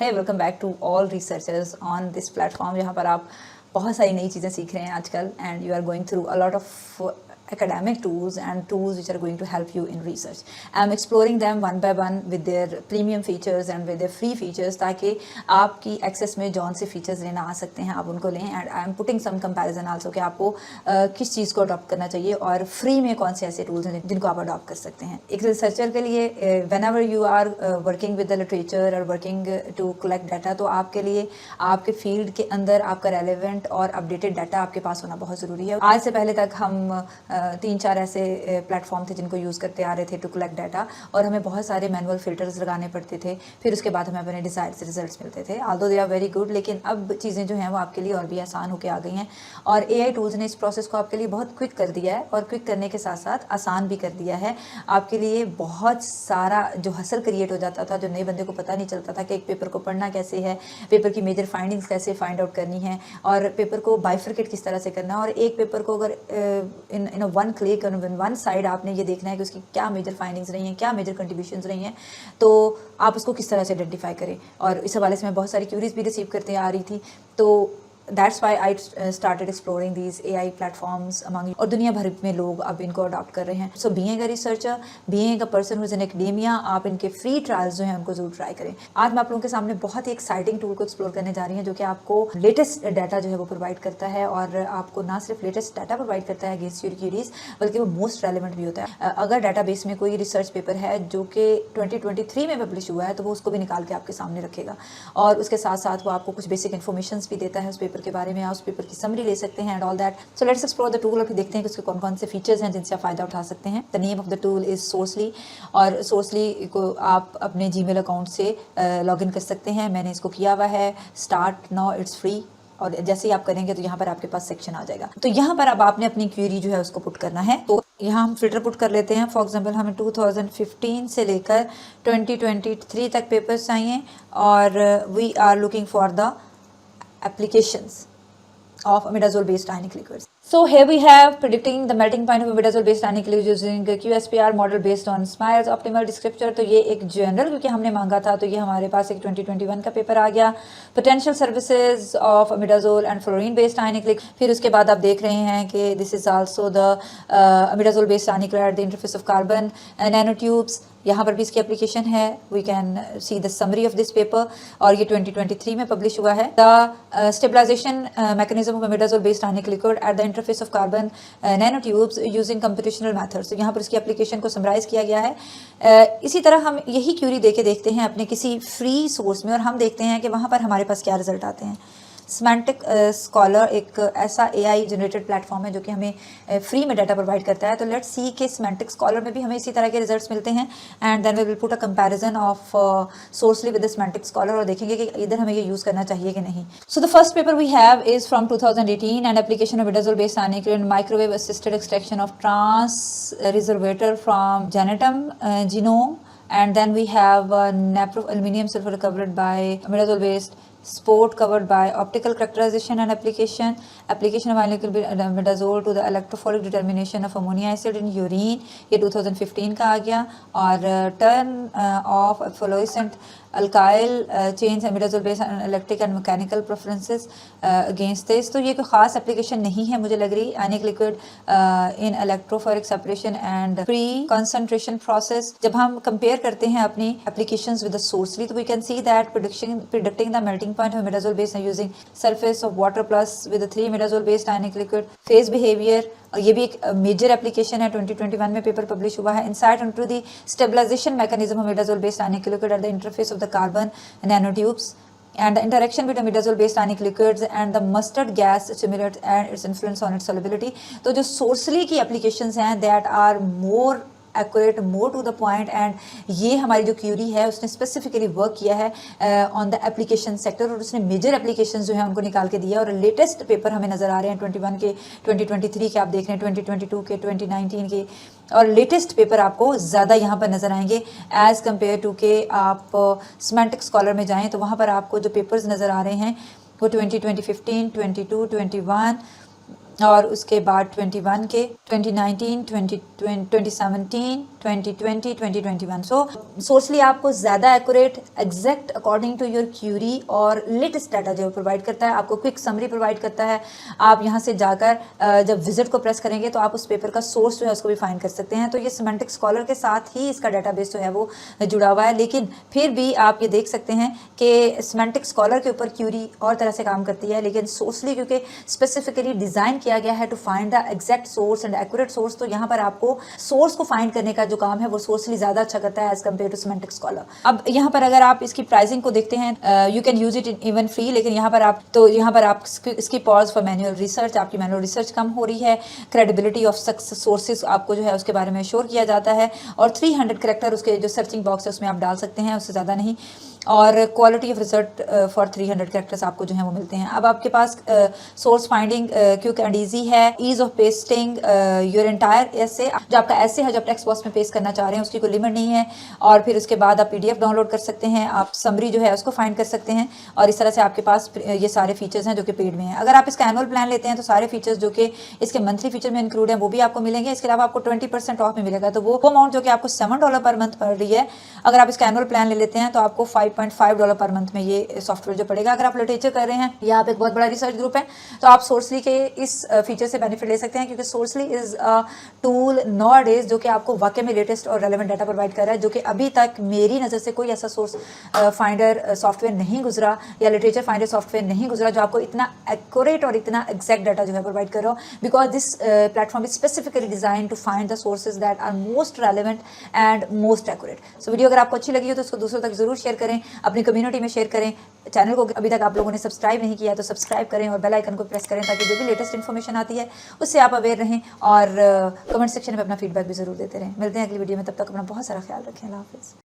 है welcome back to all researchers on this platform, जहाँ पर आप बहुत सारी नई चीज़ें सीख रहे हैं आजकल and you are going through a lot of academic tools and tools which are going to help you in research. I am exploring them one by one with their premium features and with their free features ताकि आपकी access में जौन से features लेना आ सकते हैं आप उनको लें and I am putting some comparison also कि आपको किस चीज़ को adopt करना चाहिए और free में कौन से ऐसे tools हैं जिनको आप adopt कर सकते हैं. एक researcher के लिए whenever you are working with the literature or working to collect data तो आपके लिए आपके field के अंदर आपका relevant और updated data आपके पास होना बहुत ज़रूरी है. आज से पहले तक हम 3-4 ऐसे प्लेटफॉर्म थे जिनको यूज़ करते आ रहे थे टू कलेक्ट डाटा और हमें बहुत सारे मैनुअल फिल्टर्स लगाने पड़ते थे, फिर उसके बाद हमें अपने डिजायर्ड से रिजल्ट्स मिलते थे. Although they are very good, लेकिन अब चीज़ें जो हैं वो आपके लिए और भी आसान होकर आ गई हैं और एआई टूल्स ने इस प्रोसेस को आपके लिए बहुत क्विक कर दिया है और क्विक करने के साथ साथ आसान भी कर दिया है. आपके लिए बहुत सारा जो हसल क्रिएट हो जाता था, जो नए बंदे को पता नहीं चलता था कि एक पेपर को पढ़ना कैसे है, पेपर की मेजर फाइंडिंग्स कैसे फाइंड आउट करनी है और पेपर को बाइफरकेट किस तरह से करना, और एक पेपर को अगर इन वन क्लिक और वन साइड आपने ये देखना है कि उसकी क्या मेजर फाइंडिंग्स रही हैं, क्या मेजर कंट्रीब्यूशंस रही हैं, तो आप उसको किस तरह से आइडेंटिफाई करें. और इस हवाले से मैं बहुत सारी क्यूरीज भी रिसीव करते आ रही थी, तो that's why I started exploring these AI platforms among, और दुनिया भर में लोग अब इनको अडॉप्ट कर रहे हैं. So being a researcher, being a person who is in academia, आप इनके फ्री ट्रायल्स जो हैं उनको जरूर ट्राई करें. आज मैं आप लोगों के सामने बहुत ही एक्साइटिंग टूल को एक्सप्लोर करने जा रही हैं जो कि आपको लेटेस्ट डाटा जो है वो प्रोवाइड करता है और आपको ना सिर्फ लेटेस्ट डाटा प्रोवाइड करता है अगेंस्ट योर क्यूरीज, बल्कि वो मोस्ट रेलिवेंट भी होता है. अगर डाटाबेस में कोई रिसर्च पेपर है जो कि 2023 में पब्लिश हुआ है तो वो उसको भी निकाल के आपके सामने रखेगा और उसके साथ साथ वो आपको कुछ बेसिक इन्फॉर्मेशन भी देता है उस पेपर के बारे में, उस पेपर की समरी ले सकते हैं and all that. So let's explore the tool और फिर देखते हैं कि उसके कौन कौन से फीचर्स हैं जिनसे आप फायदा उठा सकते हैं. The name of the tool is Sourcely और सोर्सली को आप अपने जीमेल अकाउंट से लॉगिन कर सकते हैं. मैंने इसको किया हुआ है. स्टार्ट नाउ, इट्स फ्री और जैसे ही आप करेंगे तो यहाँ पर आपके पास सेक्शन आ जाएगा. तो यहाँ पर अब आपने अपनी क्वेरी जो है उसको पुट करना है. तो यहाँ हम फिल्टर पुट कर लेते हैं. फॉर एग्जांपल हमें 2015 से लेकर 2023 तक पेपर्स चाहिए और we are looking for the applications of imidazole based ionic liquids. So here we have predicting the melting point of imidazole based ionic liquids using QSPR model based on Smiles optimal descriptor. तो ये एक general क्योंकि हमने मांगा था तो ये हमारे पास एक 2021 का पेपर आ गया. Potential services of imidazole and fluorine based ionic liquid. फिर उसके बाद आप देख रहे हैं कि this is also the imidazole based ionic liquid at the interface of carbon nanotubes. यहाँ पर भी इसकी एप्लीकेशन है. We can see the summary of this paper और ये 2023 में पब्लिश हुआ है. The stabilization mechanism of imidazole based ionic liquid at the interface of carbon nanotubes using computational methods. तो यहाँ पर इसकी एप्लीकेशन को समराइज किया गया है. इसी तरह हम यही क्यूरी देके देखते हैं अपने किसी फ्री सोर्स में और हम देखते हैं कि वहाँ पर हमारे पास क्या रिजल्ट आते हैं. सिमेंटिक स्कॉलर एक ऐसा AI जनरेटेड प्लेटफॉर्म है जो कि हमें फ्री में डाटा प्रोवाइड करता है. तो लेट्स सी के सिमेंटिक स्कॉलर में भी हमें इसी तरह के रिजल्ट्स मिलते हैं and then we will put a comparison of Sourcely with the Semantic Scholar और देखेंगे कि इधर हमें ये यूज़ करना चाहिए कि नहीं. So the first paper we have is from 2018 and application of imidazole based ionic liquid microwave assisted extraction of trans resveratrol from Gnetum gnemon. And then we have NAPRO aluminum sulfur covered by imidazole based sport covered by optical characterization and application of imidazole to the electrophoric determination of ammonia acid in urine. ये 2015 का आ गया. और turn of fluorescent alkyl chains imidazole based on electric and mechanical preferences against this. तो ये कोई ख़ास application नहीं है मुझे लग रही. Ionic liquid in electrophoretic separation and pre concentration process. जब हम कंपेयर करते हैं अपनी एप्लीकेशंस विद द सोर्सली तो we can see that predicting the melting point of imidazole based using surface of water plus with the 3 imidazole based ionic liquid phase behavior. और ये भी एक मेजर एप्लीकेशन है. 2021 में पेपर पब्लिश हुआ है. Insight into the stabilization mechanism of imidazole based ionic liquid at the interface of the carbon nanotubes and the interaction between imidazole based ionic liquids and the mustard gas stimulates and its influence on its solubility. तो जो सोर्सली की applications हैं that are more accurate, more to the point and ये हमारी जो Curie है उसने specifically work किया है ऑन द एप्लीकेशन सेक्टर और उसने मेजर एप्लीकेशंस जो है उनको निकाल के दिया. और लेटेस्ट पेपर हमें नज़र आ रहे हैं 21 के, 2023 के आप देख रहे हैं, 2022 के, 2019 के और लेटेस्ट पेपर आपको ज़्यादा यहाँ पर नज़र आएंगे एज़ कम्पेयर टू के आप सिमेंटिक स्कॉलर में जाएँ तो वहाँ पर आपको जो पेपर्स नज़र आ रहे हैं वो 2015, 22, 21 और उसके बाद 21 के, 2019, 2017, 2020, 2021। सो सोर्सली आपको ज़्यादा accurate, exact according to your query और लेटेस्ट डाटा जो प्रोवाइड करता है, आपको क्विक समरी प्रोवाइड करता है। आप यहाँ से जाकर जब विजिट को प्रेस करेंगे तो आप उस पेपर का सोर्स जो है उसको भी फाइंड कर सकते हैं। तो ये सिमेंटिक स्कॉलर के साथ ही इसका डाटाबेस जो है वो जुड़ा हुआ है, लेकिन फिर भी आप ये देख सकते हैं कि सिमेंटिक स्कॉलर के ऊपर क्यूरी और तरह से काम करती है, लेकिन सोर्सली क्योंकि स्पेसिफिकली डिज़ाइन किया गया है to find the exact source and accurate source, तो यहाँ पर आपको सोर्स को फाइंड करने का जो काम है वो सोर्सली ज़्यादा अच्छा करता है as compare to Semantic Scholar. अब यहाँ पर अगर आप इसकी प्राइसिंग को देखते हैं, you can use it even free, लेकिन यहाँ पर आप इसकी पॉज फॉर मैनुअल रिसर्च, आपकी मैनुअल रिसर्च कम हो रही है, क्रेडिबिलिटी ऑफ सक्सेस सोर्सेज आपको जो है उसके बारे में श्योर किया जाता है, और 300 कैरेक्टर उसके जो सर्चिंग बॉक्स है उसमें आप डाल सकते हैं, उससे ज़्यादा नहीं, और quality of result for 300 characters आपको जो है वो मिलते हैं। अब आपके पास source finding quick and easy है, ease of pasting your entire essay, जो आपका ऐसे है जो आप टेक्स्ट बॉक्स में पेस्ट करना चाह रहे हैं उसकी कोई लिमिट नहीं है, और फिर उसके बाद आप PDF डाउनलोड कर सकते हैं, आप समरी जो है उसको फाइंड कर सकते हैं, और इस तरह से आपके पास ये सारे फीचर्स हैं जो कि पेड में हैं। अगर आप इसका एनुअल प्लान लेते हैं तो सारे फीचर्स जो कि इसके मंथली फीचर में इंक्लूड हैं वो भी आपको मिलेंगे। इसके अलावा आपको 20% ऑफ में मिलेगा, तो वो अमाउंट जो कि आपको $7 पर मंथ पड़ रही है, अगर आप इसका एनुअल प्लान ले लेते हैं तो आपको $5.5 पर मंथ में ये सॉफ्टवेयर जो पड़ेगा। अगर आप लिटरेचर कर रहे हैं या आप एक बहुत बड़ा रिसर्च ग्रुप है तो आप सोर्सली के इस फीचर से बेनिफिट ले सकते हैं, क्योंकि सोर्सली इज अ टूल नॉट जो कि आपको वाकई में लेटेस्ट और रेलेवेंट डाटा प्रोवाइड कर रहा है, जो कि अभी तक मेरी नज़र से कोई ऐसा सोर्स फाइंडर सॉफ्टवेयर नहीं गुजरा या लिटरेचर फाइंडर सॉफ्टवेयर नहीं गुजरा जो आपको इतना एक्यूरेट और इतना एग्जैक्ट डाटा जो है प्रोवाइड कर रहा हो, because this platform is specifically design to find the sources that are most relevant and most accurate. So video अगर आपको अच्छी लगी हो तो उसको दूसरों तक जरूर शेयर करें, अपनी कम्युनिटी में शेयर करें। चैनल को अभी तक आप लोगों ने सब्सक्राइब नहीं किया तो सब्सक्राइब करें और बेल आइकन को प्रेस करें, ताकि जो भी लेटेस्ट इन्फॉर्मेशन आती है उससे आप अवेयर रहें, और कमेंट सेक्शन में अपना फीडबैक भी जरूर देते रहें। मिलते हैं अगली वीडियो में, तब तक अपना बहुत सारा ख्याल रखें। अल्लाह हाफिज़।